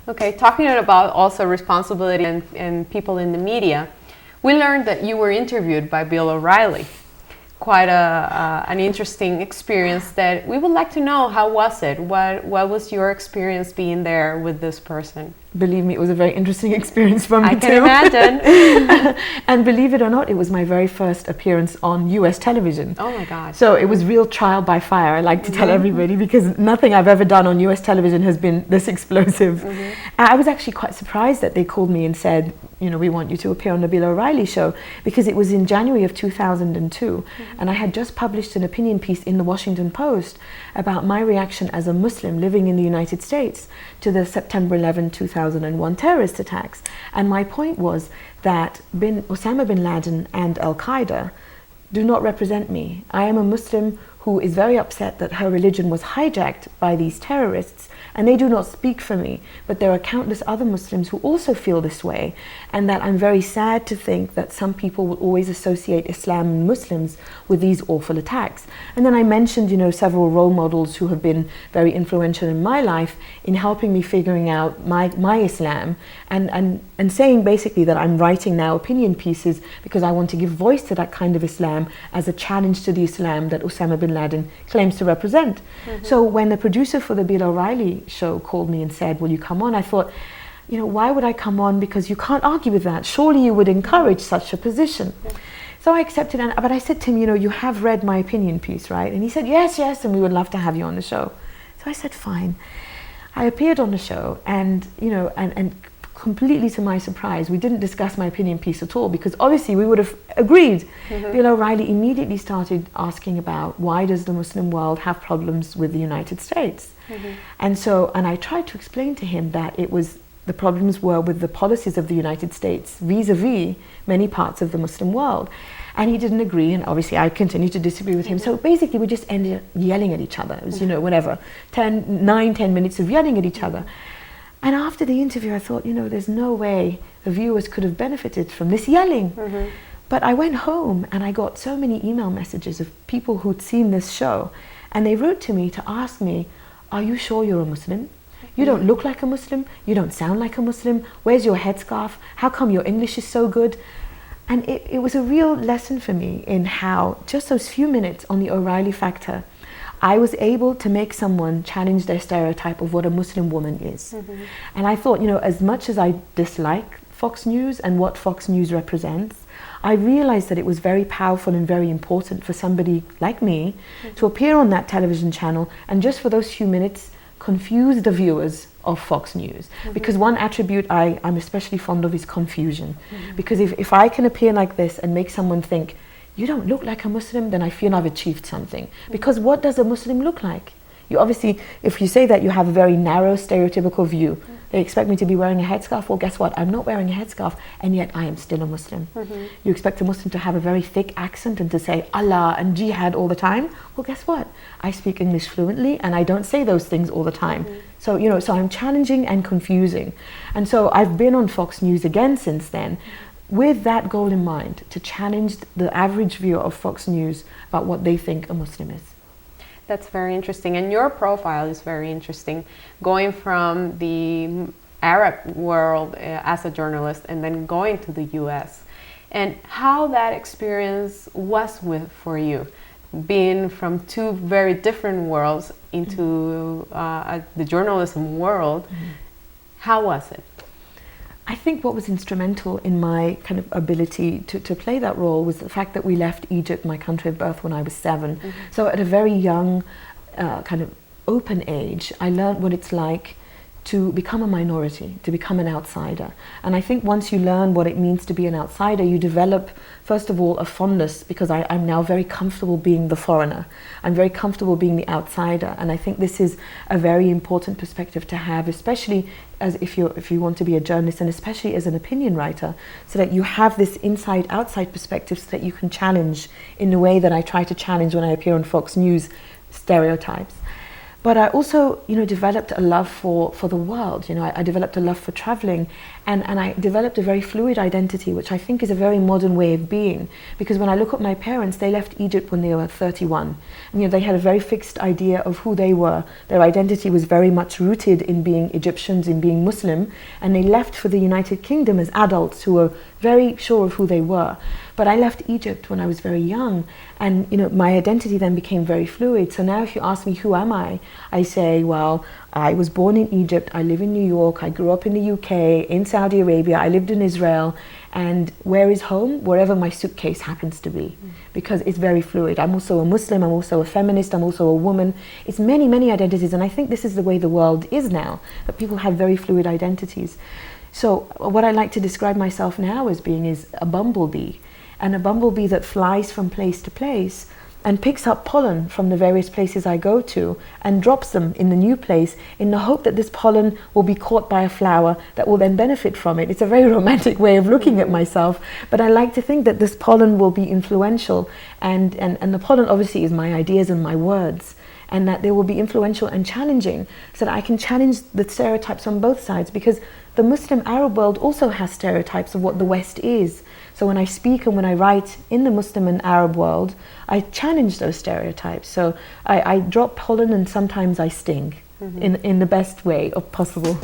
Okay, talking about also responsibility and people in the media, we learned that you were interviewed by Bill O'Reilly. Quite an interesting experience that we would like to know. How was it? What was your experience being there with this person? Believe me, it was a very interesting experience for me too. I can imagine. And believe it or not, it was my very first appearance on US television. Oh my God. So it was real trial by fire, I like to tell everybody, because nothing I've ever done on US television has been this explosive. I was actually quite surprised that they called me and said, you know, we want you to appear on the Bill O'Reilly show, because it was in January of 2002, and I had just published an opinion piece in the Washington Post about my reaction as a Muslim living in the United States to the September 11, 2001 terrorist attacks. And my point was that Osama bin Laden and Al-Qaeda do not represent me. I am a Muslim who is very upset that her religion was hijacked by these terrorists, and they do not speak for me, but there are countless other Muslims who also feel this way, and that I'm very sad to think that some people will always associate Islam and Muslims with these awful attacks. And then I mentioned, you know, several role models who have been very influential in my life in helping me figuring out my Islam, and saying basically that I'm writing now opinion pieces because I want to give voice to that kind of Islam as a challenge to the Islam that Osama bin Laden claims to represent. So when the producer for the Bill O'Reilly show called me and said, will you come on? I thought, you know, why would I come on? Because you can't argue with that. Surely you would encourage such a position. So I accepted, but I said to him, you know, you have read my opinion piece, right? And he said, yes, and we would love to have you on the show. So I said, fine. I appeared on the show, and, you know, and completely to my surprise, we didn't discuss my opinion piece at all, because obviously we would have agreed. Bill O'Reilly immediately started asking about why does the Muslim world have problems with the United States? And I tried to explain to him that the problems were with the policies of the United States vis-a-vis many parts of the Muslim world. And he didn't agree, and obviously I continued to disagree with him. So basically we just ended up yelling at each other. It was, you know, whatever, 10 minutes of yelling at each other. And after the interview, I thought, you know, there's no way the viewers could have benefited from this yelling. But I went home and I got so many email messages of people who'd seen this show, and they wrote to me to ask me, are you sure you're a Muslim? You don't look like a Muslim. You don't sound like a Muslim. Where's your headscarf? How come your English is so good? And it was a real lesson for me in how just those few minutes on the O'Reilly Factor, I was able to make someone challenge their stereotype of what a Muslim woman is. And I thought, you know, as much as I dislike Fox News and what Fox News represents, I realized that it was very powerful and very important for somebody like me to appear on that television channel and just for those few minutes confuse the viewers of Fox News. Because one attribute I'm especially fond of is confusion. Because if I can appear like this and make someone think, you don't look like a Muslim, then I feel I've achieved something. Because what does a Muslim look like? You obviously, if you say that, you have a very narrow stereotypical view. They expect me to be wearing a headscarf. Well, guess what? I'm not wearing a headscarf, and yet I am still a Muslim. You expect a Muslim to have a very thick accent and to say Allah and jihad all the time. Well, guess what? I speak English fluently, and I don't say those things all the time. So, you know, so I'm challenging and confusing. And so I've been on Fox News again since then, with that goal in mind, to challenge the average viewer of Fox News about what they think a Muslim is. That's very interesting, and your profile is very interesting, going from the Arab world as a journalist and then going to the US, and how that experience was for you, being from two very different worlds into the journalism world. How was it? I think what was instrumental in my kind of ability to play that role was the fact that we left Egypt, my country of birth, when I was 7. So at a very young, kind of open age, I learned what it's like to become a minority, to become an outsider. And I think once you learn what it means to be an outsider, you develop, first of all, a fondness, because I'm now very comfortable being the foreigner. I'm very comfortable being the outsider. And I think this is a very important perspective to have, especially as if you want to be a journalist, and especially as an opinion writer, so that you have this inside-outside perspective so that you can challenge in the way that I try to challenge when I appear on Fox News stereotypes. But I also, developed a love for the world. I developed a love for traveling, and I developed a very fluid identity, which I think is a very modern way of being. Because when I look at my parents, they left Egypt when they were 31. And, they had a very fixed idea of who they were. Their identity was very much rooted in being Egyptians, in being Muslim, and they left for the United Kingdom as adults who were very sure of who they were. But I left Egypt when I was very young, and my identity then became very fluid. So now if you ask me who am I say, well, I was born in Egypt, I live in New York, I grew up in the UK, in Saudi Arabia, I lived in Israel, and where is home? Wherever my suitcase happens to be, because it's very fluid. I'm also a Muslim, I'm also a feminist, I'm also a woman. It's many, many identities, and I think this is the way the world is now, that people have very fluid identities. So what I like to describe myself now as being is a bumblebee, and a bumblebee that flies from place to place and picks up pollen from the various places I go to and drops them in the new place in the hope that this pollen will be caught by a flower that will then benefit from it. It's a very romantic way of looking at myself, but I like to think that this pollen will be influential, and the pollen obviously is my ideas and my words, and that they will be influential and challenging, so that I can challenge the stereotypes on both sides, because the Muslim Arab world also has stereotypes of what the West is. So when I speak and when I write in the Muslim and Arab world, I challenge those stereotypes. So I drop pollen, and sometimes I sting in the best way possible.